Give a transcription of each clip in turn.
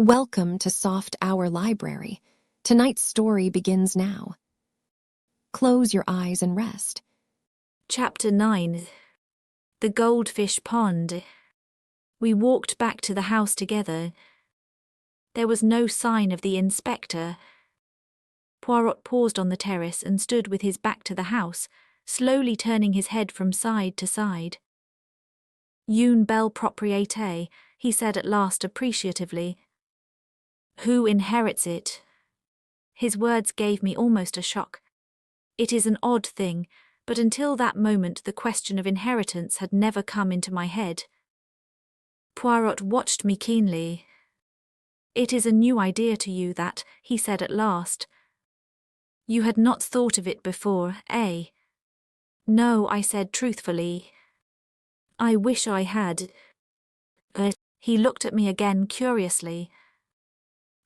Welcome to Soft Hour Library. Tonight's story begins now. Close your eyes and rest. Chapter 9. The Goldfish Pond. We walked back to the house together. There was no sign of the inspector. Poirot paused on the terrace and stood with his back to the house, slowly turning his head from side to side. "Une belle propriété," he said at last appreciatively. "Who inherits it?" His words gave me almost a shock. It is an odd thing, but until that moment the question of inheritance had never come into my head. Poirot watched me keenly. "It is a new idea to you, that," he said at last. "You had not thought of it before, eh?" "No," I said truthfully. "I wish I had." He looked at me again curiously.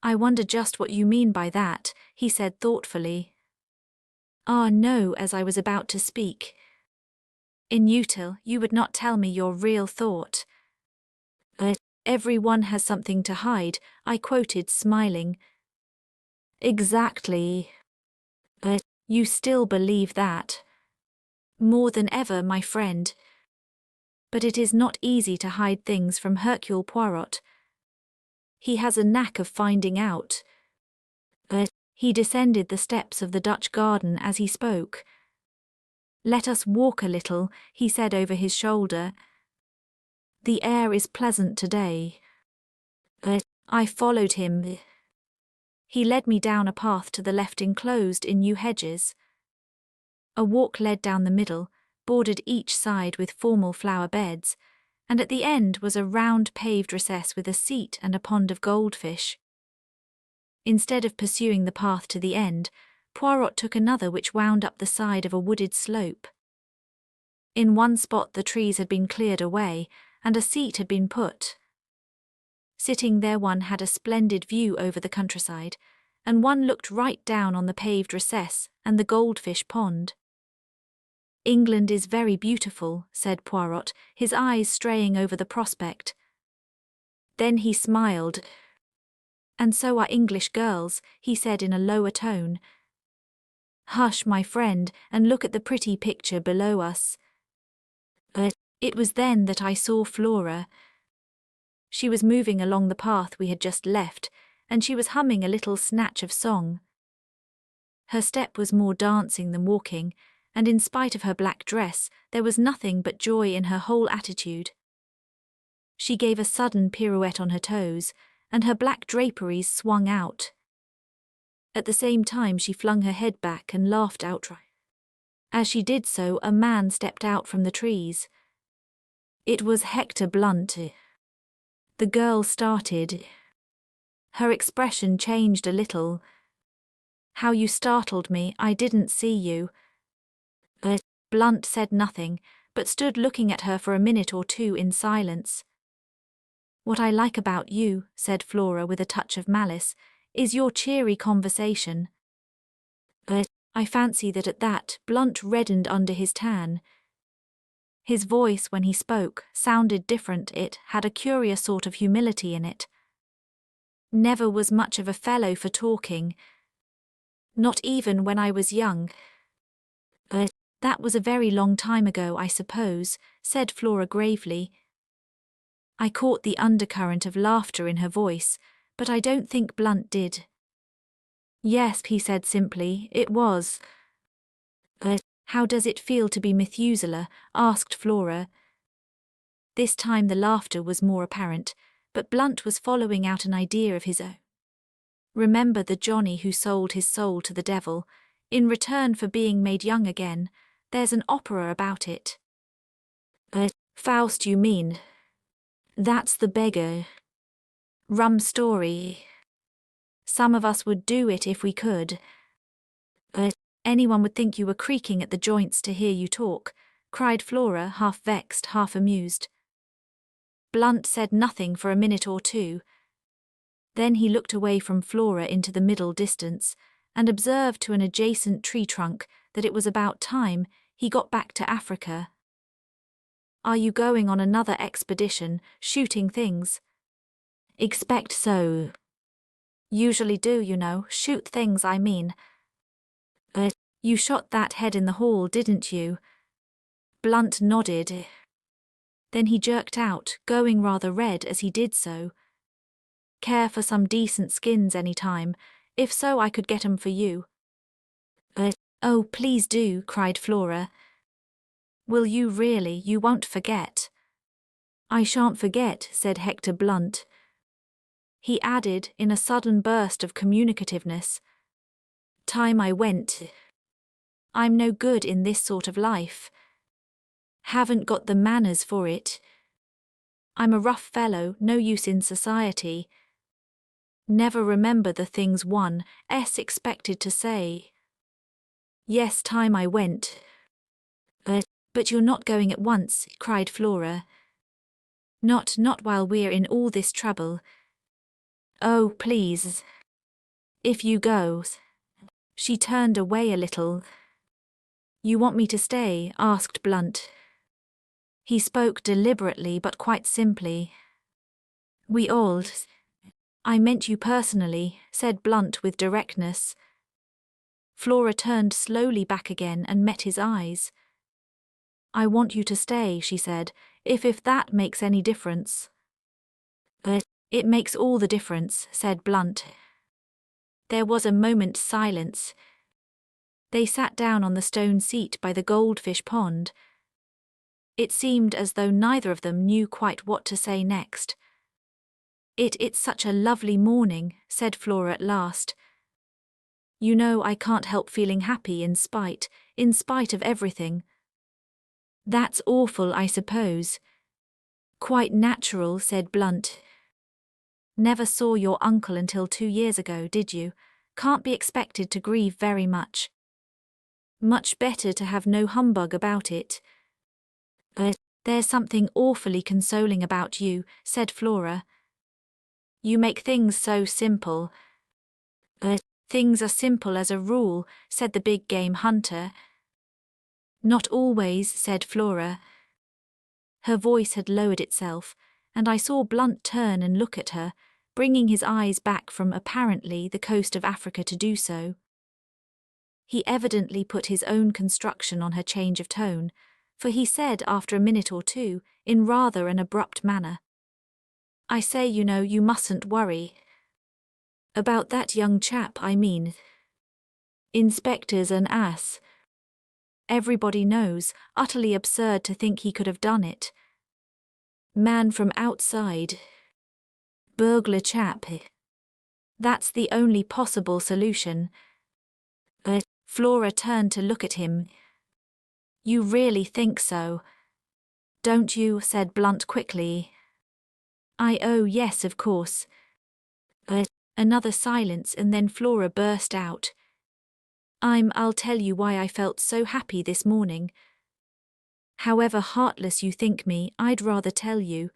"I wonder just what you mean by that," he said thoughtfully. "Ah, no," as I was about to speak. "Inutile, you would not tell me your real thought." "Everyone has something to hide," I quoted, smiling. "Exactly." "You still believe that?" "More than ever, my friend. But it is not easy to hide things from Hercule Poirot. He has a knack of finding out." He descended the steps of the Dutch garden as he spoke. "Let us walk a little," he said over his shoulder. "The air is pleasant today." I followed him. He led me down a path to the left enclosed in new hedges. A walk led down the middle, bordered each side with formal flower beds, and at the end was a round paved recess with a seat and a pond of goldfish. Instead of pursuing the path to the end, Poirot took another which wound up the side of a wooded slope. In one spot the trees had been cleared away, and a seat had been put. Sitting there one had a splendid view over the countryside, and one looked right down on the paved recess and the goldfish pond. "England is very beautiful," said Poirot, his eyes straying over the prospect. Then he smiled. "And so are English girls," he said in a lower tone. "Hush, my friend, and look at the pretty picture below us." It was then that I saw Flora. She was moving along the path we had just left, and she was humming a little snatch of song. Her step was more dancing than walking, and in spite of her black dress, there was nothing but joy in her whole attitude. She gave a sudden pirouette on her toes, and her black draperies swung out. At the same time she flung her head back and laughed outright. As she did so, a man stepped out from the trees. It was Hector Blunt. The girl started. Her expression changed a little. "How you startled me, I didn't see you." Blunt said nothing, but stood looking at her for a minute or two in silence. "What I like about you," said Flora with a touch of malice, "is your cheery conversation." I fancy that at that Blunt reddened under his tan. His voice, when he spoke, sounded different. It had a curious sort of humility in it. "Never was much of a fellow for talking. Not even when I was young." "That was a very long time ago, I suppose," said Flora gravely. I caught the undercurrent of laughter in her voice, but I don't think Blunt did. "Yes," he said simply, "it was." "How does it feel to be Methuselah?" asked Flora. This time the laughter was more apparent, but Blunt was following out an idea of his own. "Remember the Johnny who sold his soul to the devil, in return for being made young again? There's an opera about it." "Faust, you mean?" "That's the beggar." "Rum story." "Some of us would do it if we could." "Anyone would think you were creaking at the joints to hear you talk," cried Flora, half vexed, half amused. Blunt said nothing for a minute or two. Then he looked away from Flora into the middle distance, and observed to an adjacent tree trunk that it was about time he got back to Africa. "Are you going on another expedition, shooting things?" "Expect so." Usually do, you know, shoot things, I mean. You shot that head in the hall, didn't you? Blunt nodded. Then he jerked out, going rather red as he did so. Care for some decent skins any time? If so, I could get 'em for you. Oh, please do, cried Flora. Will you really? You won't forget. I shan't forget, said Hector Blunt. He added, in a sudden burst of communicativeness. Time I went. I'm no good in this sort of life. Haven't got the manners for it. I'm a rough fellow, no use in society. Never remember the things one expected to say. Yes, time I went. But you're not going at once, cried Flora. Not while we're in all this trouble. Oh, please. If you go. She turned away a little. You want me to stay? Asked Blunt. He spoke deliberately but quite simply. We all. I meant you personally, said Blunt with directness. Flora turned slowly back again and met his eyes. I want you to stay, she said, if that makes any difference. It makes all the difference, said Blunt. There was a moment's silence. They sat down on the stone seat by the goldfish pond. It seemed as though neither of them knew quite what to say next. It's such a lovely morning, said Flora at last. You know, I can't help feeling happy in spite of everything. That's awful, I suppose. Quite natural, said Blunt. Never saw your uncle until 2 years ago, did you? Can't be expected to grieve very much. Much better to have no humbug about it. There's something awfully consoling about you, said Flora. You make things so simple. Things are simple as a rule, said the big game hunter. Not always, said Flora. Her voice had lowered itself, and I saw Blunt turn and look at her, bringing his eyes back from apparently the coast of Africa to do so. He evidently put his own construction on her change of tone, for he said after a minute or two, in rather an abrupt manner, I say, you know, you mustn't worry. About that young chap, I mean. Inspector's an ass. Everybody knows, utterly absurd to think he could have done it. Man from outside. Burglar chap. That's the only possible solution. Flora turned to look at him. You really think so? Don't you? Said Blunt quickly. Oh yes, of course. Another silence, and then Flora burst out. I'll tell you why I felt so happy this morning. However heartless you think me, I'd rather tell you.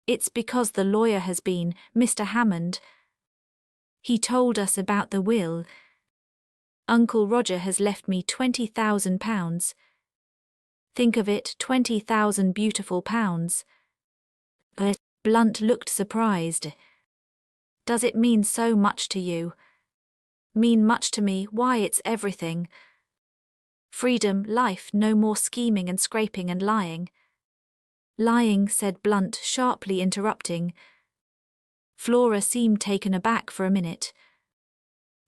It's because the lawyer has been, Mr. Hammond. He told us about the will. Uncle Roger has left me £20,000. Think of it, 20,000 beautiful pounds. Blunt looked surprised. Does it mean so much to you? Mean much to me, why it's everything. Freedom, life, no more scheming and scraping and lying. Lying, said Blunt, sharply interrupting. Flora seemed taken aback for a minute.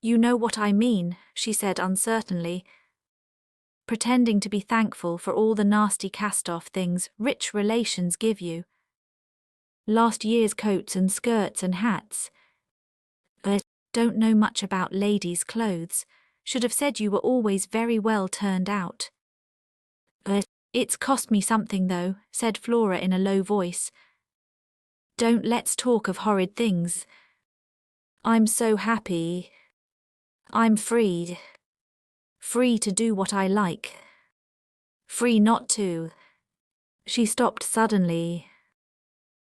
You know what I mean, she said uncertainly. Pretending to be thankful for all the nasty cast-off things rich relations give you. Last year's coats and skirts and hats. Don't know much about ladies' clothes. Should have said you were always very well turned out. It's cost me something though, said Flora in a low voice. Don't let's talk of horrid things. I'm so happy. I'm free. Free to do what I like. Free not to. She stopped suddenly.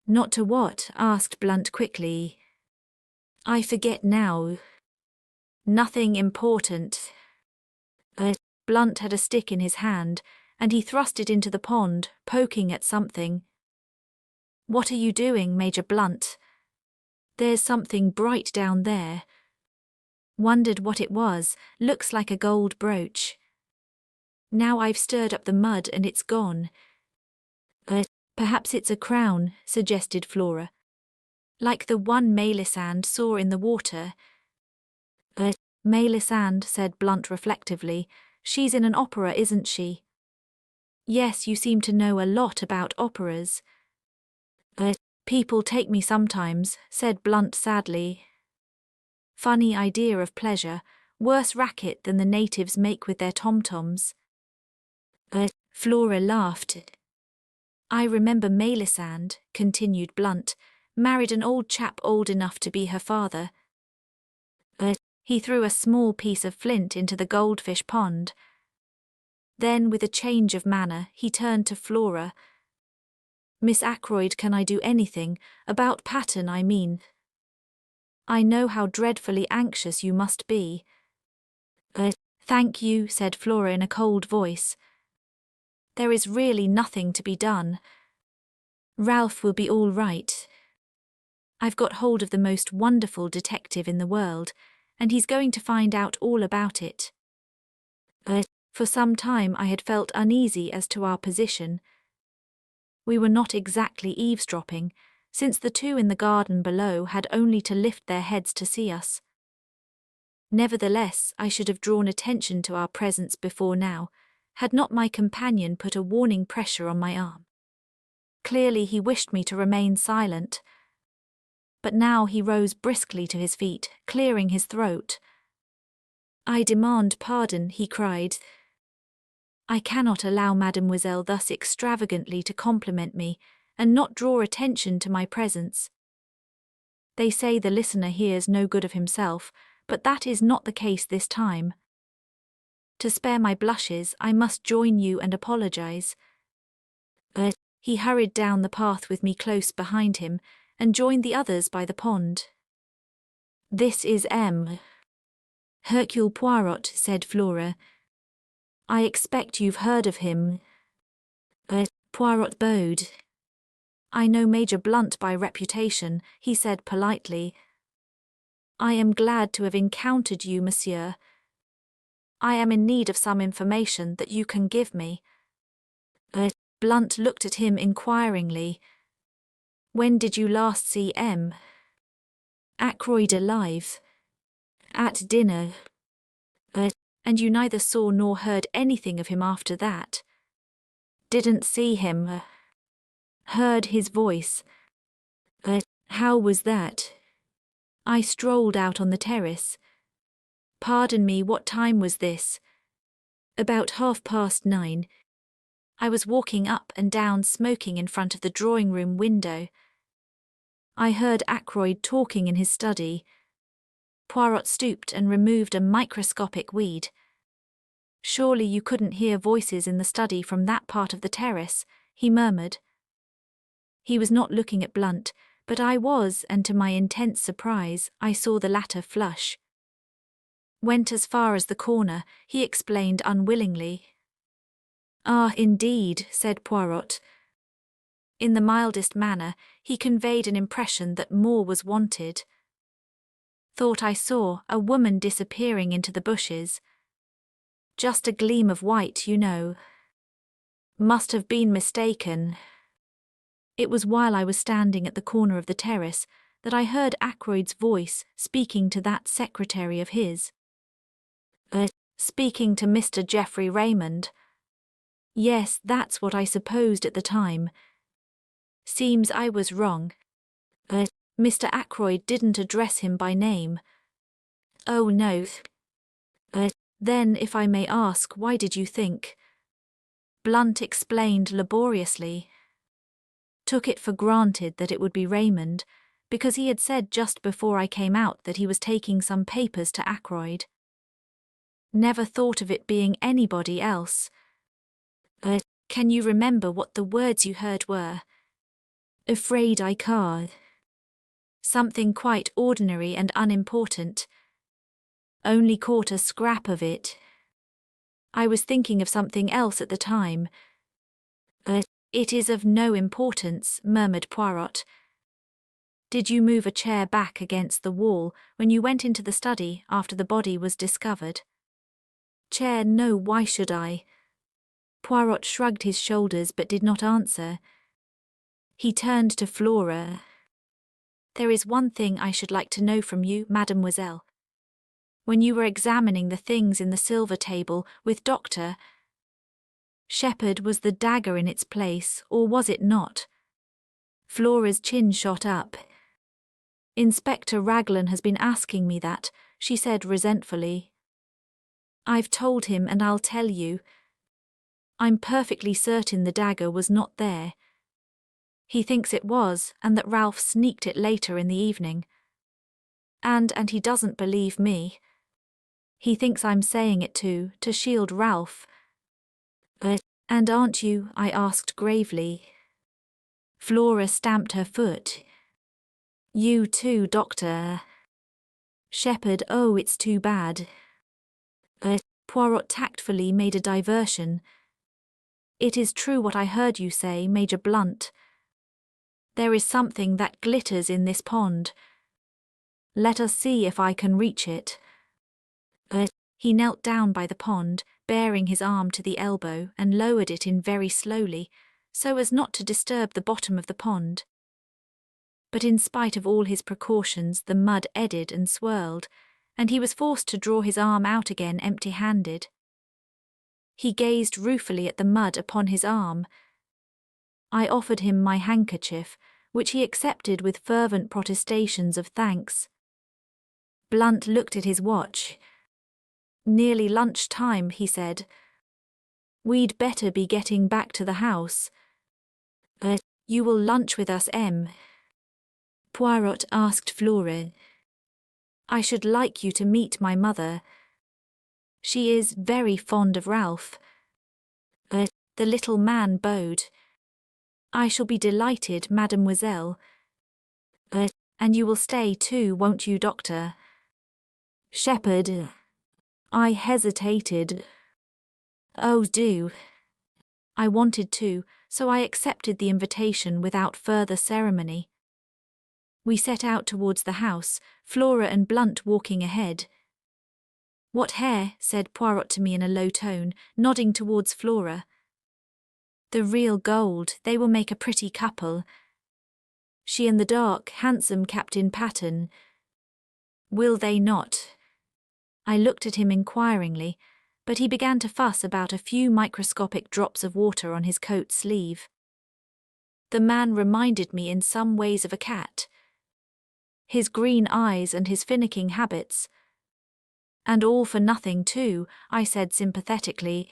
Not to what? Asked Blunt quickly. I forget now. Nothing important. Blunt had a stick in his hand, and he thrust it into the pond, poking at something. What are you doing, Major Blunt? There's something bright down there. Wondered what it was, looks like a gold brooch. Now I've stirred up the mud and it's gone. Perhaps it's a crown, suggested Flora. Like the one Melisande saw in the water. Melisande, said Blunt reflectively. She's in an opera, isn't she? Yes, you seem to know a lot about operas. People take me sometimes, said Blunt sadly. Funny idea of pleasure, worse racket than the natives make with their tom-toms. Flora laughed. I remember Melisande, continued Blunt, married an old chap old enough to be her father. He threw a small piece of flint into the goldfish pond. Then, with a change of manner, he turned to Flora. Miss Ackroyd, can I do anything? About Pattern, I mean. I know how dreadfully anxious you must be. Thank you, said Flora in a cold voice. There is really nothing to be done. Ralph will be all right. I've got hold of the most wonderful detective in the world, and he's going to find out all about it. For some time I had felt uneasy as to our position. We were not exactly eavesdropping, since the two in the garden below had only to lift their heads to see us. Nevertheless, I should have drawn attention to our presence before now, had not my companion put a warning pressure on my arm. Clearly he wished me to remain silent. But now he rose briskly to his feet, clearing his throat. I demand pardon, he cried. I cannot allow Mademoiselle thus extravagantly to compliment me, and not draw attention to my presence. They say the listener hears no good of himself, but that is not the case this time. To spare my blushes, I must join you and apologize. He hurried down the path with me close behind him, and joined the others by the pond. This is Hercule Poirot, said Flora. I expect you've heard of him. Poirot bowed. I know Major Blunt by reputation, he said politely. I am glad to have encountered you, monsieur. I am in need of some information that you can give me. Blunt looked at him inquiringly. When did you last see Ackroyd alive? At dinner. And you neither saw nor heard anything of him after that? Didn't see him. Heard his voice. How was that? I strolled out on the terrace. Pardon me, what time was this? About 9:30. I was walking up and down smoking in front of the drawing-room window. I heard Ackroyd talking in his study. Poirot stooped and removed a microscopic weed. Surely you couldn't hear voices in the study from that part of the terrace, he murmured. He was not looking at Blunt, but I was, and to my intense surprise, I saw the latter flush. Went as far as the corner, he explained unwillingly. Ah, indeed, said Poirot. In the mildest manner, he conveyed an impression that more was wanted. Thought I saw a woman disappearing into the bushes. Just a gleam of white, you know. Must have been mistaken. It was while I was standing at the corner of the terrace that I heard Ackroyd's voice speaking to that secretary of his. Speaking to Mr. Geoffrey Raymond. Yes, that's what I supposed at the time. Seems I was wrong. Mr. Ackroyd didn't address him by name. Oh no. Then, if I may ask, why did you think? Blunt explained laboriously. Took it for granted that it would be Raymond, because he had said just before I came out that he was taking some papers to Ackroyd. Never thought of it being anybody else. Can you remember what the words you heard were? Afraid I can't. Something quite ordinary and unimportant. Only caught a scrap of it. I was thinking of something else at the time. It is of no importance, murmured Poirot. Did you move a chair back against the wall when you went into the study after the body was discovered? Chair, no, why should I? Poirot shrugged his shoulders but did not answer. He turned to Flora. There is one thing I should like to know from you, mademoiselle. When you were examining the things in the silver table with Dr. Shepherd, was the dagger in its place, or was it not? Flora's chin shot up. Inspector Raglan has been asking me that, she said resentfully. I've told him and I'll tell you. I'm perfectly certain the dagger was not there. He thinks it was, and that Ralph sneaked it later in the evening. And he doesn't believe me. He thinks I'm saying it to shield Ralph. And aren't you? I asked gravely. Flora stamped her foot. You too, Doctor. Shepherd, oh, it's too bad. Poirot tactfully made a diversion. It is true what I heard you say, Major Blunt. There is something that glitters in this pond. Let us see if I can reach it. He knelt down by the pond, baring his arm to the elbow, and lowered it in very slowly, so as not to disturb the bottom of the pond. But in spite of all his precautions, the mud eddied and swirled, and he was forced to draw his arm out again empty-handed. He gazed ruefully at the mud upon his arm. I offered him my handkerchief, which he accepted with fervent protestations of thanks. Blunt looked at his watch. Nearly lunch-time, he said. We'd better be getting back to the house. You will lunch with us, M? Poirot asked Flora. I should like you to meet my mother. She is very fond of Ralph. The little man bowed. I shall be delighted, mademoiselle. And you will stay too, won't you, Doctor? Shepherd. I hesitated. Oh, do. I wanted to, so I accepted the invitation without further ceremony. We set out towards the house, Flora and Blunt walking ahead. What hair? Said Poirot to me in a low tone, nodding towards Flora. The real gold, they will make a pretty couple. She and the dark, handsome Captain Pattern. Will they not? I looked at him inquiringly, but he began to fuss about a few microscopic drops of water on his coat sleeve. The man reminded me in some ways of a cat. His green eyes and his finicking habits. And all for nothing too, I said sympathetically.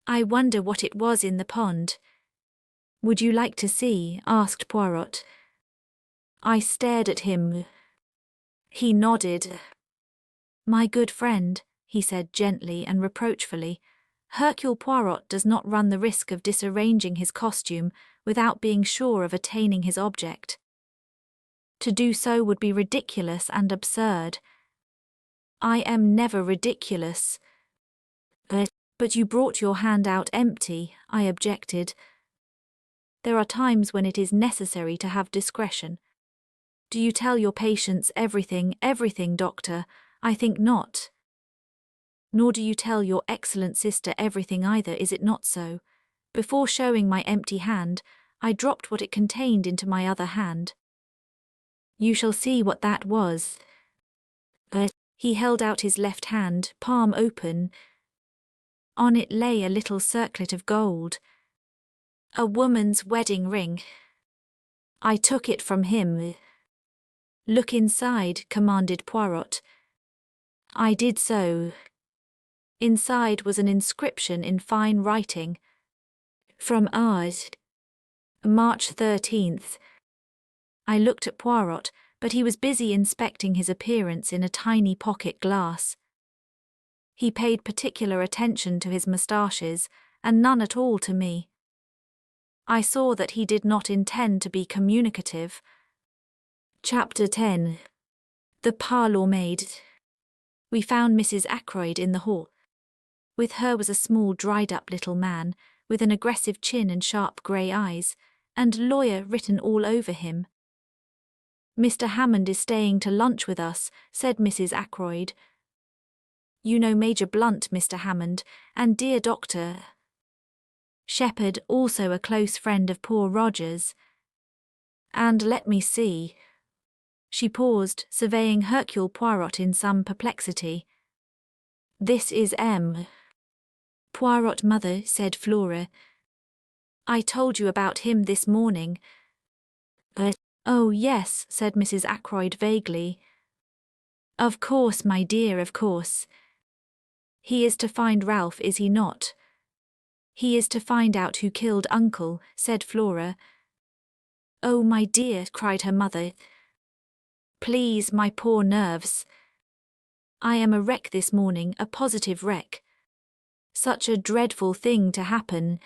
I wonder what it was in the pond. Would you like to see? Asked Poirot. I stared at him. He nodded. My good friend, he said gently and reproachfully, Hercule Poirot does not run the risk of disarranging his costume without being sure of attaining his object. To do so would be ridiculous and absurd. I am never ridiculous. But you brought your hand out empty, I objected. There are times when it is necessary to have discretion. Do you tell your patients everything, Doctor? I think not. Nor do you tell your excellent sister everything either, is it not so? Before showing my empty hand, I dropped what it contained into my other hand. You shall see what that was. He held out his left hand, palm open. On it lay a little circlet of gold. A woman's wedding ring. I took it from him. Look inside, commanded Poirot. I did so. Inside was an inscription in fine writing. From Ars. March 13th. I looked at Poirot, but he was busy inspecting his appearance in a tiny pocket glass. He paid particular attention to his moustaches, and none at all to me. I saw that he did not intend to be communicative. Chapter 10. The parlour maid. We found Mrs. Ackroyd in the hall. With her was a small, dried-up little man, with an aggressive chin and sharp grey eyes, and lawyer written all over him. Mr. Hammond is staying to lunch with us, said Mrs. Ackroyd. You know Major Blunt, Mr. Hammond, and dear Dr. Shepherd, also a close friend of poor Roger's. And let me see. She paused, surveying Hercule Poirot in some perplexity. This is M. Poirot, mother, said Flora. I told you about him this morning. Oh, yes, said Mrs. Ackroyd vaguely. Of course, my dear, of course. He is to find Ralph, is he not? He is to find out who killed Uncle, said Flora. Oh, my dear, cried her mother. Please, my poor nerves. I am a wreck this morning, a positive wreck. Such a dreadful thing to happen.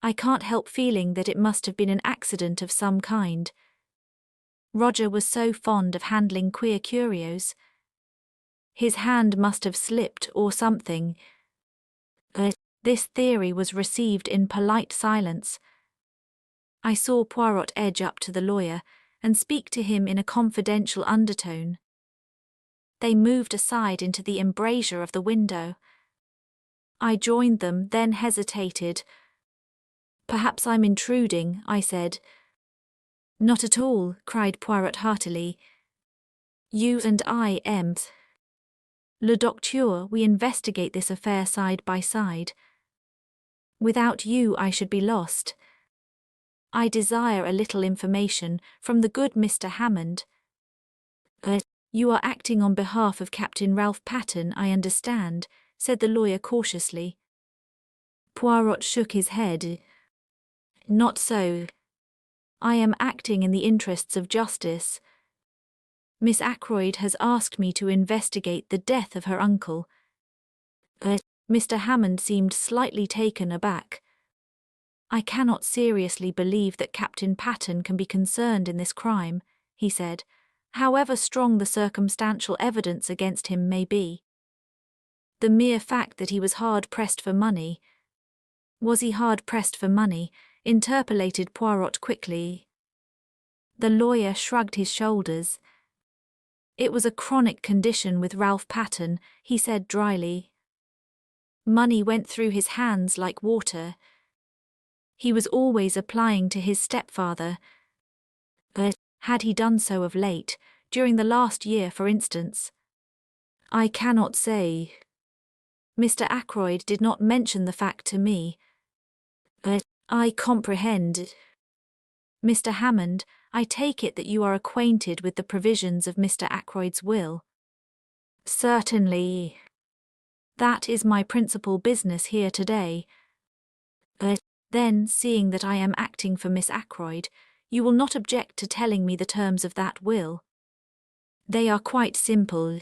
I can't help feeling that it must have been an accident of some kind. Roger was so fond of handling queer curios. His hand must have slipped or something. This theory was received in polite silence. I saw Poirot edge up to the lawyer and speak to him in a confidential undertone. They moved aside into the embrasure of the window. I joined them, then hesitated. Perhaps I'm intruding, I said. Not at all, cried Poirot heartily. You and I, Ems. Le Docteur, we investigate this affair side by side. Without you I should be lost. I desire a little information from the good Mr. Hammond. You are acting on behalf of Captain Ralph Pattern, I understand, said the lawyer cautiously. Poirot shook his head. Not so. I am acting in the interests of justice. Miss Ackroyd has asked me to investigate the death of her uncle. Mr. Hammond seemed slightly taken aback. I cannot seriously believe that Captain Pattern can be concerned in this crime, he said, however strong the circumstantial evidence against him may be. The mere fact that he was hard-pressed for money. Was he hard-pressed for money? Interpolated Poirot quickly. The lawyer shrugged his shoulders. It was a chronic condition with Ralph Pattern, he said dryly. Money went through his hands like water. He was always applying to his stepfather. Had he done so of late, during the last year for instance? I cannot say. Mr. Ackroyd did not mention the fact to me. I comprehend. Mr. Hammond, I take it that you are acquainted with the provisions of Mr. Ackroyd's will. Certainly. That is my principal business here today. Then, seeing that I am acting for Miss Ackroyd, you will not object to telling me the terms of that will. They are quite simple.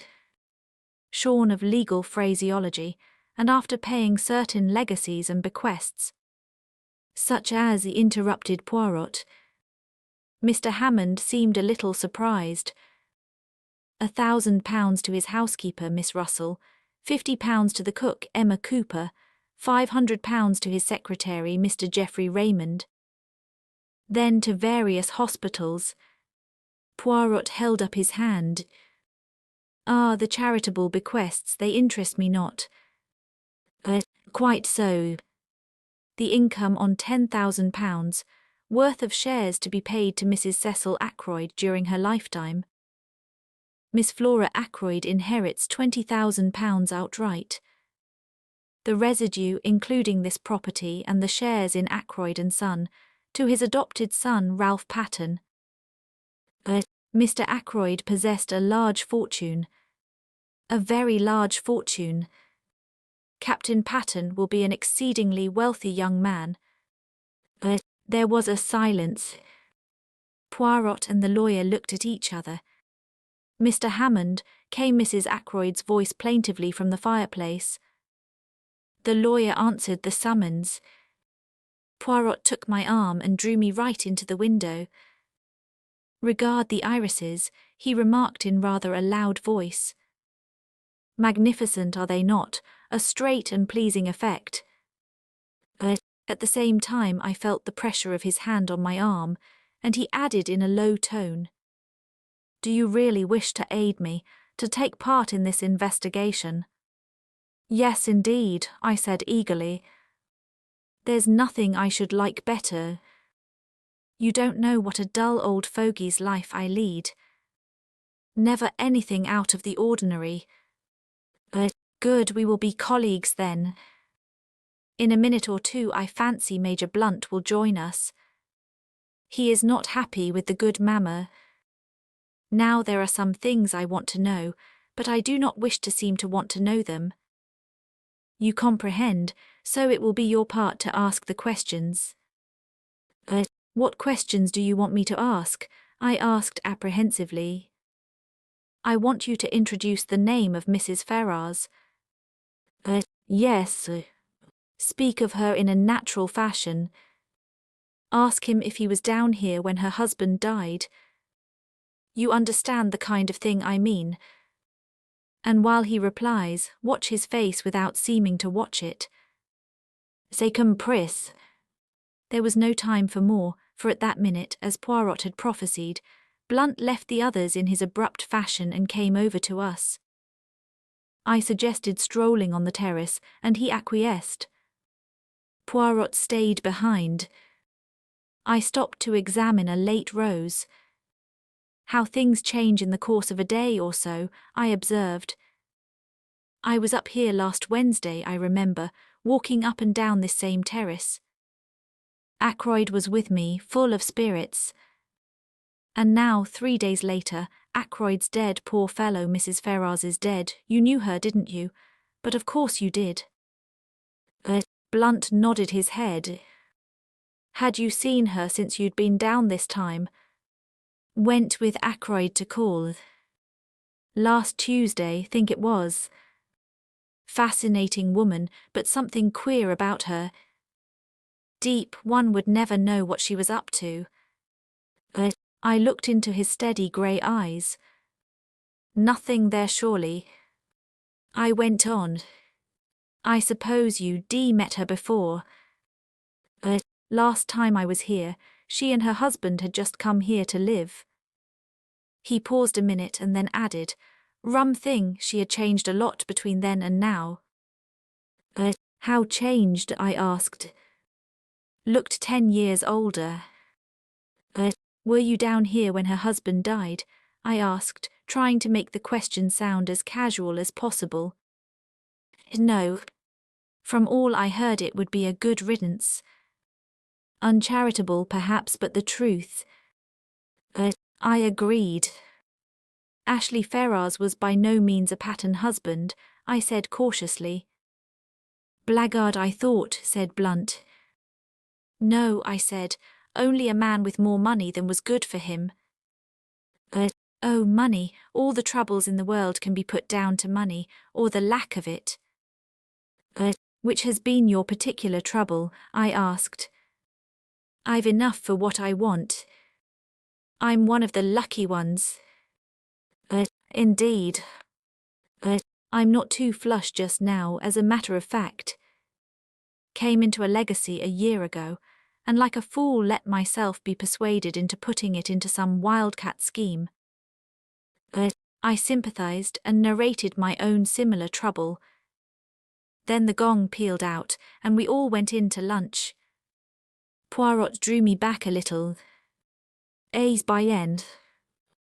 Shorn of legal phraseology, and after paying certain legacies and bequests. Such as, interrupted Poirot. Mr. Hammond seemed a little surprised. £1,000 to his housekeeper, Miss Russell, £50 to the cook, Emma Cooper, £500 to his secretary, Mr. Geoffrey Raymond. Then to various hospitals. Poirot held up his hand. Ah, the charitable bequests, they interest me not. Quite so. The income on £10,000, worth of shares to be paid to Mrs. Cecil Ackroyd during her lifetime. Miss Flora Ackroyd inherits £20,000 outright. The residue, including this property and the shares in Ackroyd and Son, to his adopted son Ralph Pattern. Mr. Ackroyd possessed a large fortune. A very large fortune. Captain Pattern will be an exceedingly wealthy young man. There was a silence. Poirot and the lawyer looked at each other. Mr. Hammond, came Mrs. Ackroyd's voice plaintively from the fireplace. The lawyer answered the summons. Poirot took my arm and drew me right into the window. Regard the irises, he remarked in rather a loud voice. Magnificent, are they not? A straight and pleasing effect. At the same time I felt the pressure of his hand on my arm, and he added in a low tone, Do you really wish to aid me, to take part in this investigation? Yes, indeed, I said eagerly. There's nothing I should like better. You don't know what a dull old fogey's life I lead. Never anything out of the ordinary. Good, we will be colleagues then. In a minute or two I fancy Major Blunt will join us. He is not happy with the good mamma. Now there are some things I want to know, but I do not wish to seem to want to know them. You comprehend, so it will be your part to ask the questions. What questions do you want me to ask? I asked apprehensively. I want you to introduce the name of Mrs. Ferrars. Yes. Speak of her in a natural fashion. Ask him if he was down here when her husband died. You understand the kind of thing I mean. And while he replies, watch his face without seeming to watch it. C'est compris. There was no time for more, for at that minute, as Poirot had prophesied, Blunt left the others in his abrupt fashion and came over to us. I suggested strolling on the terrace, and he acquiesced. Poirot stayed behind. I stopped to examine a late rose. How things change in the course of a day or so, I observed. I was up here last Wednesday, I remember, walking up and down this same terrace. Ackroyd was with me, full of spirits. And now, 3 days later, Ackroyd's dead, poor fellow. Mrs. Ferrars is dead. You knew her, didn't you? But of course you did. Blunt nodded his head. Had you seen her since you'd been down this time? Went with Ackroyd to call. Last Tuesday, think it was. Fascinating woman, but something queer about her. Deep, one would never know what she was up to. I looked into his steady grey eyes. Nothing there, surely. I went on. I suppose you met her before. Last time I was here, she and her husband had just come here to live. He paused a minute and then added, rum thing, she had changed a lot between then and now. How changed? I asked. Looked 10 years older. Were you down here when her husband died? I asked, trying to make the question sound as casual as possible. No. From all I heard it would be a good riddance. Uncharitable perhaps, but the truth. I agreed. Ashley Ferrars was by no means a pattern husband, I said cautiously. Blackguard, I thought, said Blunt. No, I said, only a man with more money than was good for him. Oh, money, all the troubles in the world can be put down to money, or the lack of it. Which has been your particular trouble? I asked. I've enough for what I want. I'm one of the lucky ones. Indeed. I'm not too flush just now, as a matter of fact. Came into a legacy a year ago, and like a fool let myself be persuaded into putting it into some wildcat scheme. I sympathized and narrated my own similar trouble. Then the gong pealed out, and we all went in to lunch. Poirot drew me back a little. A's by end.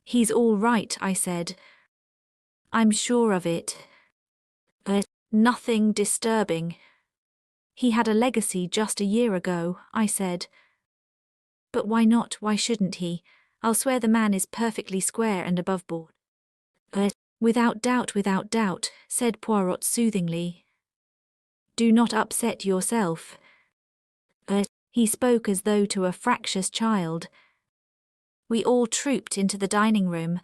He's all right, I said. I'm sure of it. Nothing disturbing. He had a legacy just a year ago, I said. But why not? Why shouldn't he? I'll swear the man is perfectly square and above board. Without doubt, said Poirot soothingly. Do not upset yourself. He spoke as though to a fractious child. We all trooped into the dining room.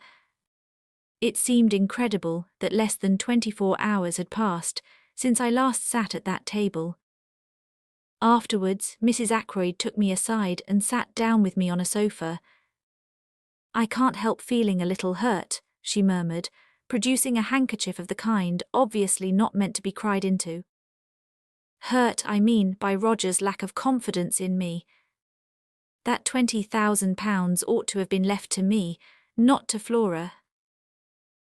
It seemed incredible that less than 24 hours had passed since I last sat at that table. Afterwards, Mrs. Ackroyd took me aside and sat down with me on a sofa. I can't help feeling a little hurt, she murmured, producing a handkerchief of the kind obviously not meant to be cried into. Hurt, I mean, by Roger's lack of confidence in me. That £20,000 ought to have been left to me, not to Flora.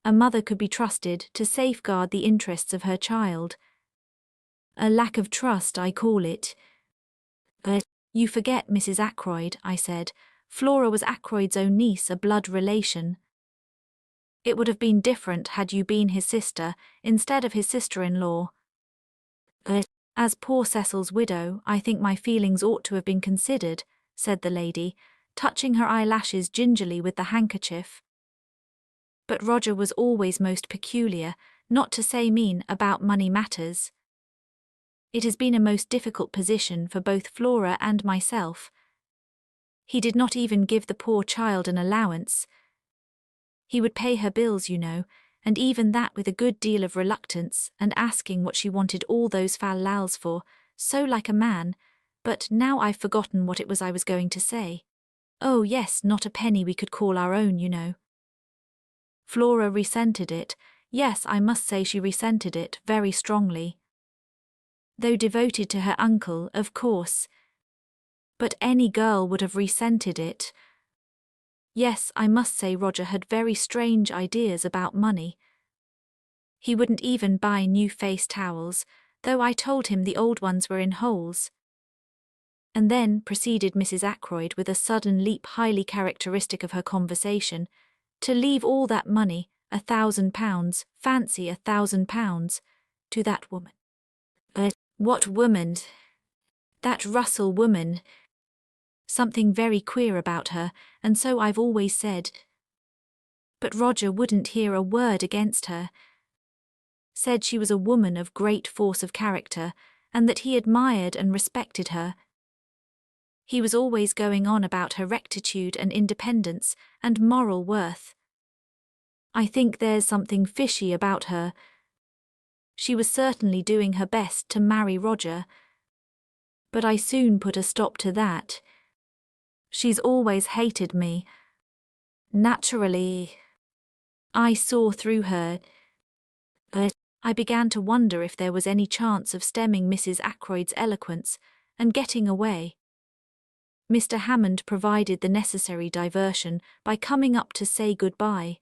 A mother could be trusted to safeguard the interests of her child. A lack of trust, I call it. You forget, Mrs. Ackroyd, I said. Flora was Ackroyd's own niece, a blood relation. It would have been different had you been his sister instead of his sister-in-law. As poor Cecil's widow, I think my feelings ought to have been considered, said the lady, touching her eyelashes gingerly with the handkerchief. But Roger was always most peculiar, not to say mean, about money matters. It has been a most difficult position for both Flora and myself. He did not even give the poor child an allowance. He would pay her bills, you know, and even that with a good deal of reluctance, and asking what she wanted all those fal-lals for, so like a man, but now I've forgotten what it was I was going to say. Oh yes, not a penny we could call our own, you know. Flora resented it. Yes, I must say she resented it very strongly. Though devoted to her uncle, of course. But any girl would have resented it. Yes, I must say Roger had very strange ideas about money. He wouldn't even buy new face towels, though I told him the old ones were in holes. And then, proceeded Mrs. Ackroyd with a sudden leap highly characteristic of her conversation, to leave all that money, £1,000, fancy £1,000, to that woman. What woman? That Russell woman. Something very queer about her, and so I've always said. But Roger wouldn't hear a word against her. Said she was a woman of great force of character, and that he admired and respected her. He was always going on about her rectitude and independence and moral worth. I think there's something fishy about her. She was certainly doing her best to marry Roger. But I soon put a stop to that. She's always hated me. Naturally. I saw through her. I began to wonder if there was any chance of stemming Mrs. Ackroyd's eloquence and getting away. Mr. Hammond provided the necessary diversion by coming up to say goodbye.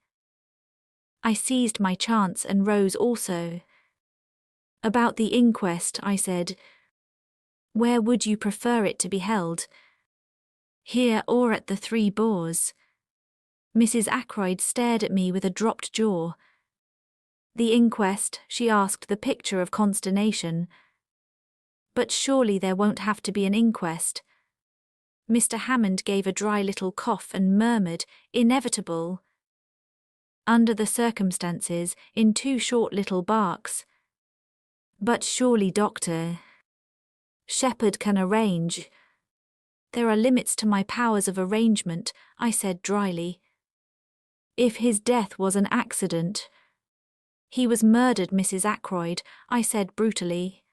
I seized my chance and rose also. About the inquest, I said. Where would you prefer it to be held? Here or at the Three Boars? Mrs. Ackroyd stared at me with a dropped jaw. The inquest, she asked, the picture of consternation. But surely there won't have to be an inquest. Mr. Hammond gave a dry little cough and murmured, inevitable. Under the circumstances, in 2 short little barks. But surely, Doctor. Shepherd can arrange. There are limits to my powers of arrangement, I said dryly. If his death was an accident. He was murdered, Mrs. Ackroyd, I said brutally.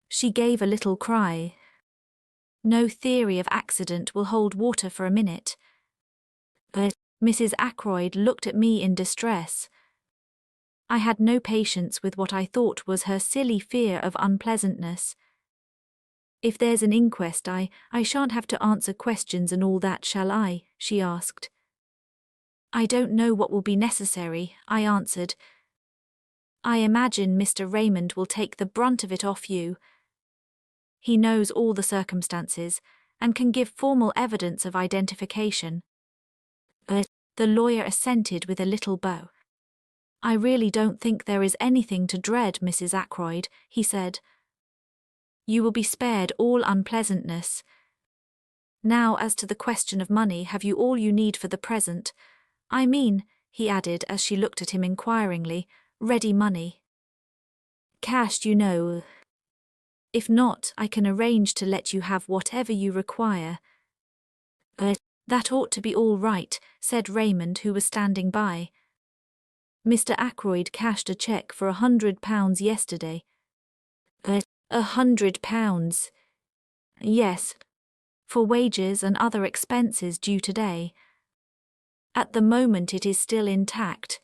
She gave a little cry. No theory of accident will hold water for a minute. But Mrs. Ackroyd looked at me in distress. I had no patience with what I thought was her silly fear of unpleasantness. If there's an inquest, I shan't have to answer questions and all that, shall I? She asked. I don't know what will be necessary, I answered. I imagine Mr. Raymond will take the brunt of it off you. He knows all the circumstances, and can give formal evidence of identification. The lawyer assented with a little bow. I really don't think there is anything to dread, Mrs. Ackroyd, he said. You will be spared all unpleasantness. Now, as to the question of money, have you all you need for the present? I mean, he added as she looked at him inquiringly, ready money. Cash, you know. If not, I can arrange to let you have whatever you require. That ought to be all right, said Raymond, who was standing by. Mr. Ackroyd cashed a cheque for £100 yesterday. £100? Yes, for wages and other expenses due today. At the moment it is still intact.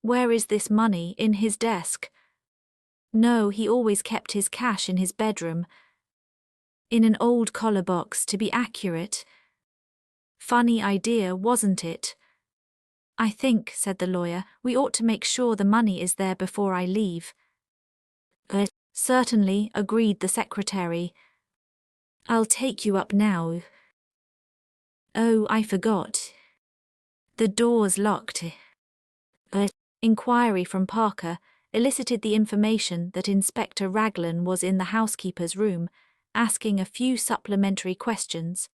Where is this money? In his desk? No, he always kept his cash in his bedroom. In an old collar box, to be accurate. Funny idea, wasn't it? I think, said the lawyer, we ought to make sure the money is there before I leave. Certainly, agreed the secretary. I'll take you up now. Oh, I forgot. The door's locked. Inquiry from Parker elicited the information that Inspector Raglan was in the housekeeper's room, asking a few supplementary questions.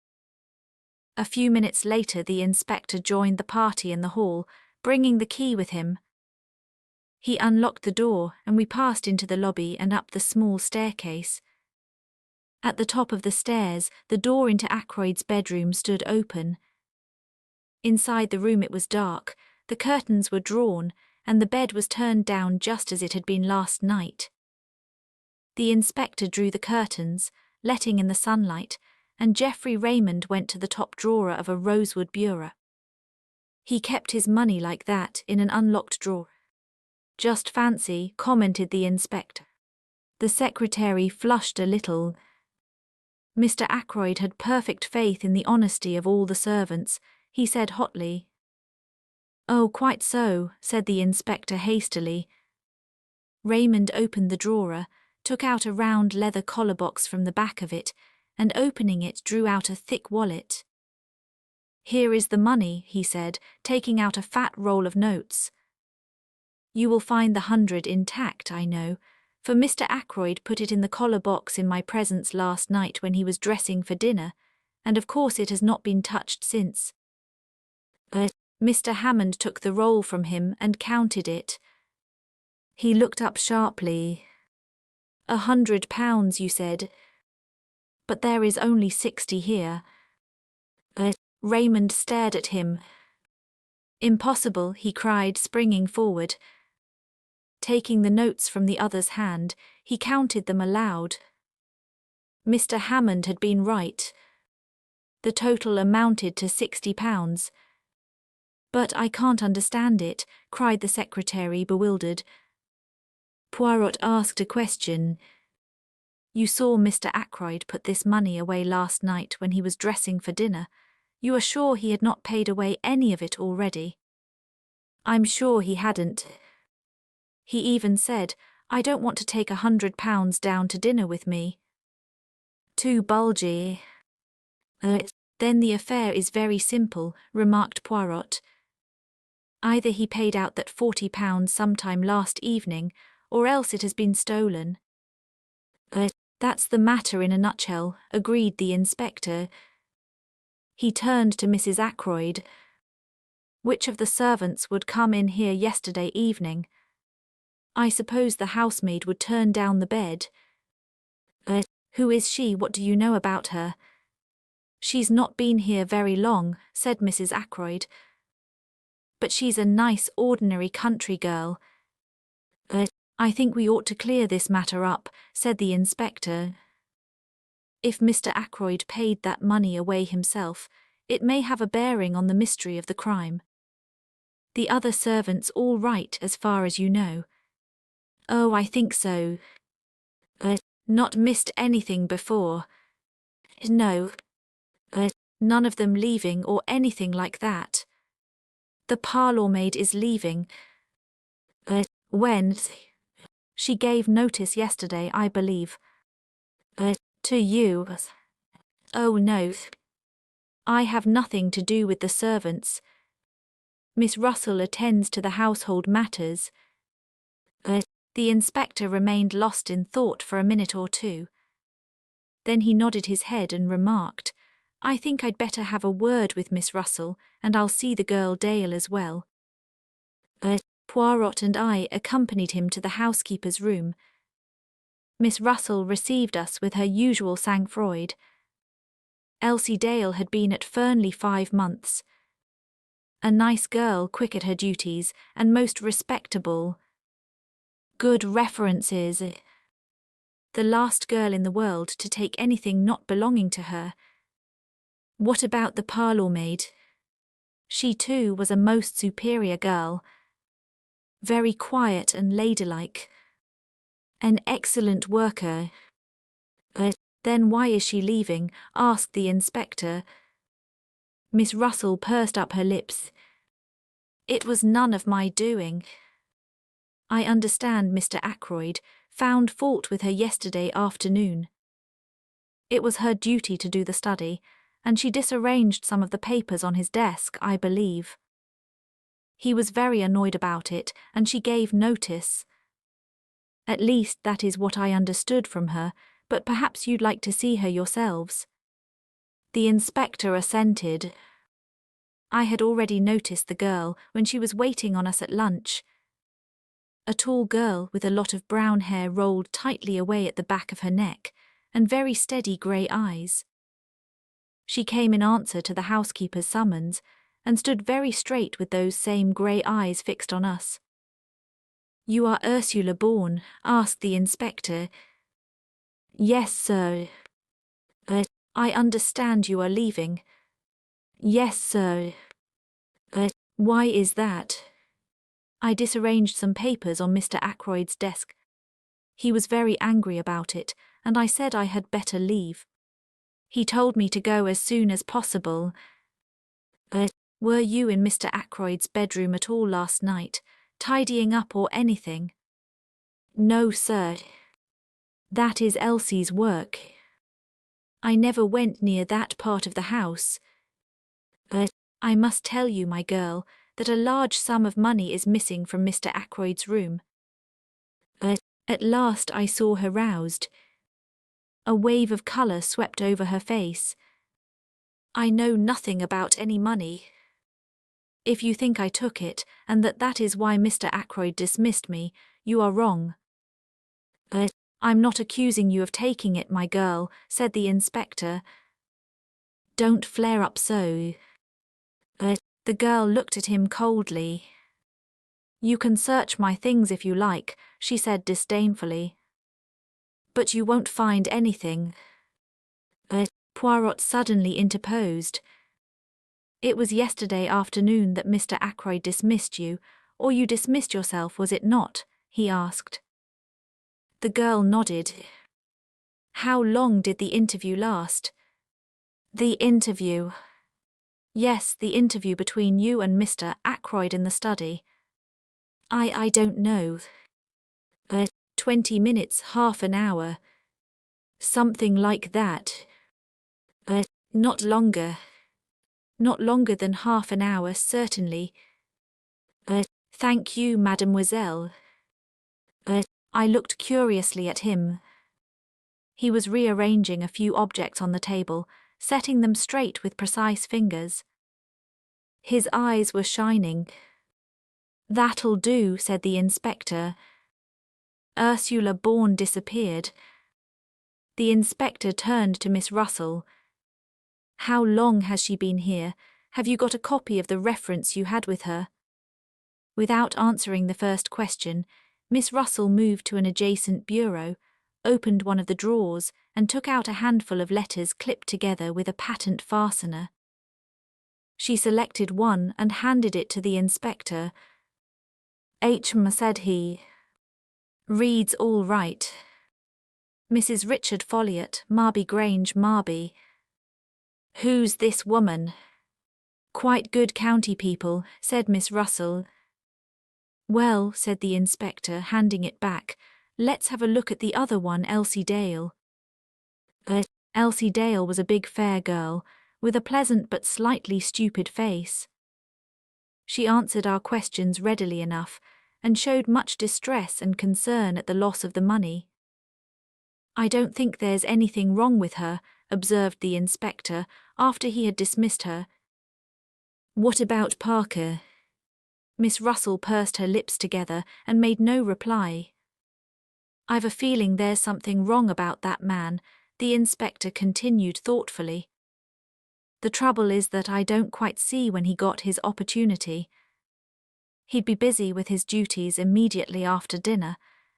A few minutes later, the inspector joined the party in the hall, bringing the key with him. He unlocked the door, and we passed into the lobby and up the small staircase. At the top of the stairs, the door into Ackroyd's bedroom stood open. Inside the room it was dark, the curtains were drawn, and the bed was turned down just as it had been last night. The inspector drew the curtains, letting in the sunlight, and Geoffrey Raymond went to the top drawer of a rosewood bureau. He kept his money like that in an unlocked drawer. Just fancy, commented the inspector. The secretary flushed a little. Mr. Ackroyd had perfect faith in the honesty of all the servants, he said hotly. Oh, quite so, said the inspector hastily. Raymond opened the drawer, took out a round leather collar box from the back of it, and opening it drew out a thick wallet. Here is the money, he said, taking out a fat roll of notes. You will find the 100 intact, I know, for Mr. Ackroyd put it in the collar box in my presence last night when he was dressing for dinner, and of course it has not been touched since. Mr. Hammond took the roll from him and counted it. He looked up sharply. £100, you said. But there is only 60 here. Raymond stared at him. Impossible, he cried, springing forward. Taking the notes from the other's hand, he counted them aloud. Mr. Hammond had been right. The total amounted to £60. But I can't understand it, cried the secretary, bewildered. Poirot asked a question. You saw Mr. Ackroyd put this money away last night when he was dressing for dinner. You are sure he had not paid away any of it already? I'm sure he hadn't. He even said, I don't want to take £100 down to dinner with me. Too bulgy. Then the affair is very simple, remarked Poirot. Either he paid out that £40 sometime last evening, or else it has been stolen. That's the matter in a nutshell, agreed the inspector. He turned to Mrs. Ackroyd. Which of the servants would come in here yesterday evening? I suppose the housemaid would turn down the bed. Who is she? What do you know about her? She's not been here very long, said Mrs. Ackroyd. But she's a nice, ordinary country girl. I think we ought to clear this matter up, said the inspector. If Mr. Ackroyd paid that money away himself, it may have a bearing on the mystery of the crime. The other servants all right as far as you know? Oh, I think so. Not missed anything before? No. None of them leaving or anything like that? The parlour-maid is leaving. When? She gave notice yesterday, I believe. To you? Oh, no. I have nothing to do with the servants. Miss Russell attends to the household matters. The inspector remained lost in thought for a minute or two. Then he nodded his head and remarked, I think I'd better have a word with Miss Russell, and I'll see the girl Dale as well. Poirot and I accompanied him to the housekeeper's room. Miss Russell received us with her usual sang-froid. Elsie Dale had been at Fernley 5 months. A nice girl, quick at her duties, and most respectable. Good references. The last girl in the world to take anything not belonging to her. What about the parlour-maid? She too was a most superior girl. Very quiet and ladylike. An excellent worker. Then why is she leaving? Asked the inspector. Miss Russell pursed up her lips. It was none of my doing. I understand Mr. Ackroyd found fault with her yesterday afternoon. It was her duty to do the study, and she disarranged some of the papers on his desk, I believe. He was very annoyed about it, and she gave notice. At least that is what I understood from her, but perhaps you'd like to see her yourselves. The inspector assented. I had already noticed the girl when she was waiting on us at lunch. A tall girl with a lot of brown hair rolled tightly away at the back of her neck, and very steady grey eyes. She came in answer to the housekeeper's summons, and stood very straight with those same grey eyes fixed on us. "You are Ursula Bourne?" asked the inspector. "Yes, sir." "I understand you are leaving." "Yes, sir." "Why is that?" "I disarranged some papers on Mr. Ackroyd's desk. He was very angry about it, and I said I had better leave. He told me to go as soon as possible." "Were you in Mr. Ackroyd's bedroom at all last night, tidying up or anything?" "No, sir. That is Elsie's work. I never went near that part of the house. I must tell you, my girl, that a large sum of money is missing from Mr. Ackroyd's room." At last I saw her roused. A wave of colour swept over her face. "I know nothing about any money. If you think I took it, and that is why Mr. Ackroyd dismissed me, you are wrong." "I'm not accusing you of taking it, my girl," said the inspector. "Don't flare up so." The girl looked at him coldly. "You can search my things if you like," she said disdainfully. "But you won't find anything." Poirot suddenly interposed. "It was yesterday afternoon that Mr. Ackroyd dismissed you, or you dismissed yourself, was it not?" he asked. The girl nodded. "How long did the interview last?" "The interview?" "Yes, the interview between you and Mr. Ackroyd in the study." I don't know. 20 minutes, half an hour. Something like that. Not longer. Not longer than half an hour, certainly. Thank you, mademoiselle." I looked curiously at him. He was rearranging a few objects on the table, setting them straight with precise fingers. His eyes were shining. "That'll do," said the inspector. Ursula Bourne disappeared. The inspector turned to Miss Russell. "How long has she been here? Have you got a copy of the reference you had with her?" Without answering the first question, Miss Russell moved to an adjacent bureau, opened one of the drawers, and took out a handful of letters clipped together with a patent fastener. She selected one and handed it to the inspector. "H.M.," said he. "Reads all right. Mrs. Richard Folliot, Marby Grange, Marby." "Who's this woman?" "Quite good county people," said Miss Russell. "Well," said the inspector, handing it back, "let's have a look at the other one, Elsie Dale." Elsie Dale was a big fair girl, with a pleasant but slightly stupid face. She answered our questions readily enough, and showed much distress and concern at the loss of the money. "I don't think there's anything wrong with her," observed the inspector, after he had dismissed her. "What about Parker?" Miss Russell pursed her lips together and made no reply. "I've a feeling there's something wrong about that man," the inspector continued thoughtfully. "The trouble is that I don't quite see when he got his opportunity. He'd be busy with his duties immediately after dinner,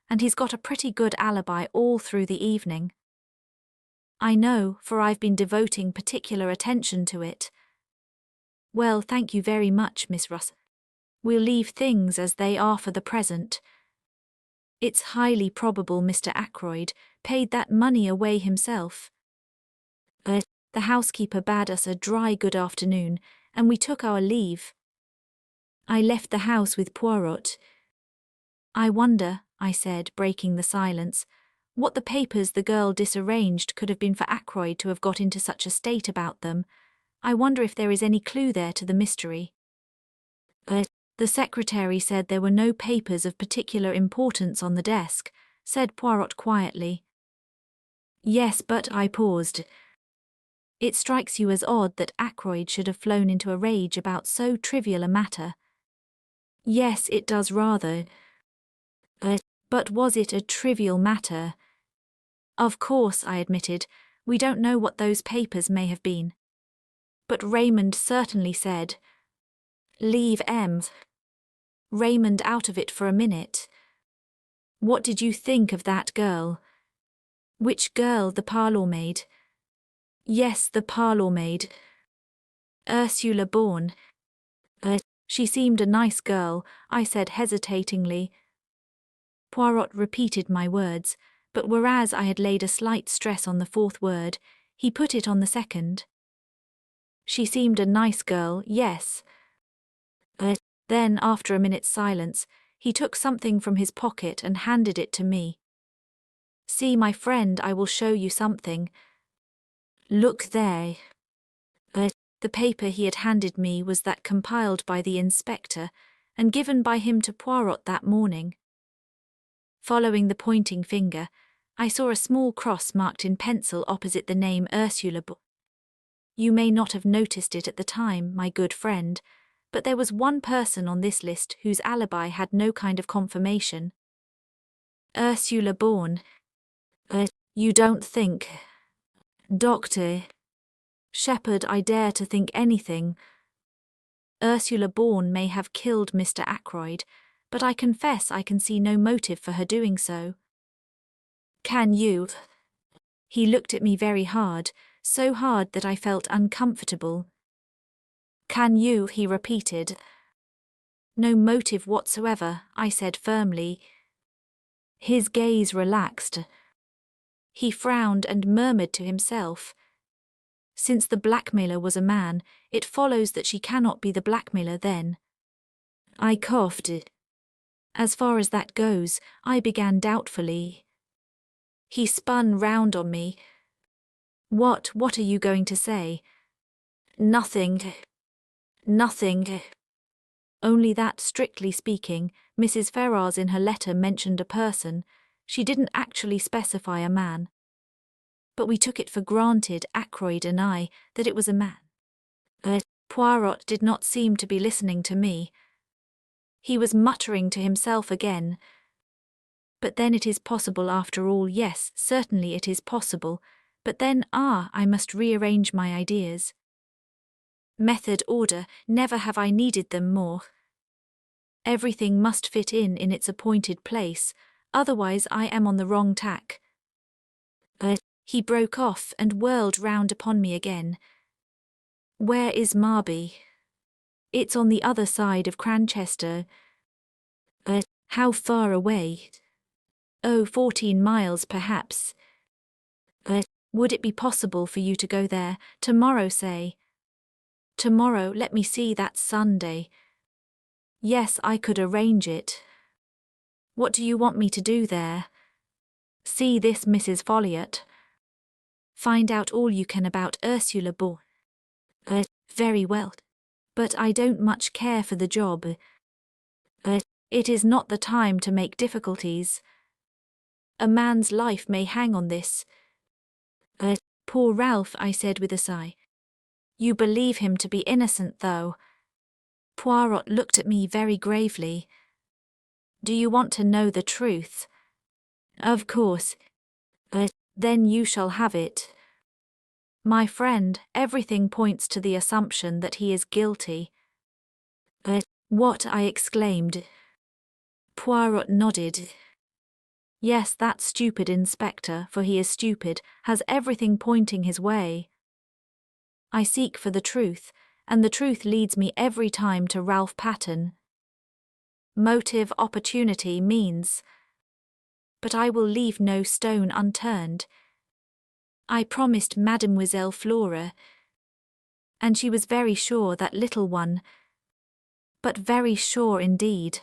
and he's got a pretty good alibi all through the evening. I know, for I've been devoting particular attention to it." "Well, thank you very much, Miss Russell. We'll leave things as they are for the present. It's highly probable Mr. Ackroyd paid that money away himself." The housekeeper bade us a dry good afternoon, and we took our leave. I left the house with Poirot. I wonder, I said, breaking the silence, what the papers the girl disarranged could have been for Ackroyd to have got into such a state about them. I wonder if there is any clue there to the mystery. The secretary said there were no papers of particular importance on the desk, said Poirot quietly. Yes, but I paused. It strikes you as odd that Ackroyd should have flown into a rage about so trivial a matter. Yes, it does rather. But was it a trivial matter? Of course, I admitted, we don't know what those papers may have been. But Raymond certainly said, "Leave Raymond out of it for a minute. What did you think of that girl?" Which girl, the parlour maid? Yes, the parlour maid. Ursula Bourne. She seemed a nice girl, I said hesitatingly. Poirot repeated my words, but whereas I had laid a slight stress on the fourth word, he put it on the second. She seemed a nice girl, yes. Then, after a minute's silence, he took something from his pocket and handed it to me. See, my friend, I will show you something. Look there. The paper he had handed me was that compiled by the inspector and given by him to Poirot that morning. Following the pointing finger, I saw a small cross marked in pencil opposite the name Ursula Bourne. You may not have noticed it at the time, my good friend, but there was one person on this list whose alibi had no kind of confirmation. Ursula Bourne. You don't think... Doctor... Shepherd, I dare to think anything. Ursula Bourne may have killed Mr. Ackroyd, but I confess I can see no motive for her doing so. Can you? He looked at me very hard, so hard that I felt uncomfortable. Can you? He repeated. No motive whatsoever, I said firmly. His gaze relaxed. He frowned and murmured to himself. Since the blackmailer was a man, it follows that she cannot be the blackmailer then. I coughed. As far as that goes, I began doubtfully. He spun round on me. What are you going to say? Nothing. Nothing. Only that, strictly speaking, Mrs. Ferrars in her letter mentioned a person. She didn't actually specify a man. But we took it for granted, Ackroyd and I, that it was a man. Poirot did not seem to be listening to me. He was muttering to himself again. But then it is possible after all, yes, certainly it is possible. But then, I must rearrange my ideas. Method, order, never have I needed them more. Everything must fit in its appointed place, otherwise I am on the wrong tack. He broke off and whirled round upon me again. Where is Marby? It's on the other side of Cranchester. How far away? Oh, 14 miles perhaps. Would it be possible for you to go there, tomorrow say? Tomorrow, let me see, that's Sunday. Yes, I could arrange it. What do you want me to do there? See this Mrs. Folliot. Find out all you can about Ursula Bourne. Very well. But I don't much care for the job. It is not the time to make difficulties. A man's life may hang on this. Poor Ralph, I said with a sigh. You believe him to be innocent, though. Poirot looked at me very gravely. Do you want to know the truth? Of course. Then you shall have it. My friend, everything points to the assumption that he is guilty. What? I exclaimed. Poirot nodded. Yes, that stupid inspector, for he is stupid, has everything pointing his way. I seek for the truth, and the truth leads me every time to Ralph Patten. Motive, opportunity, means. But I will leave no stone unturned. I promised Mademoiselle Flora, and she was very sure that little one, but very sure indeed.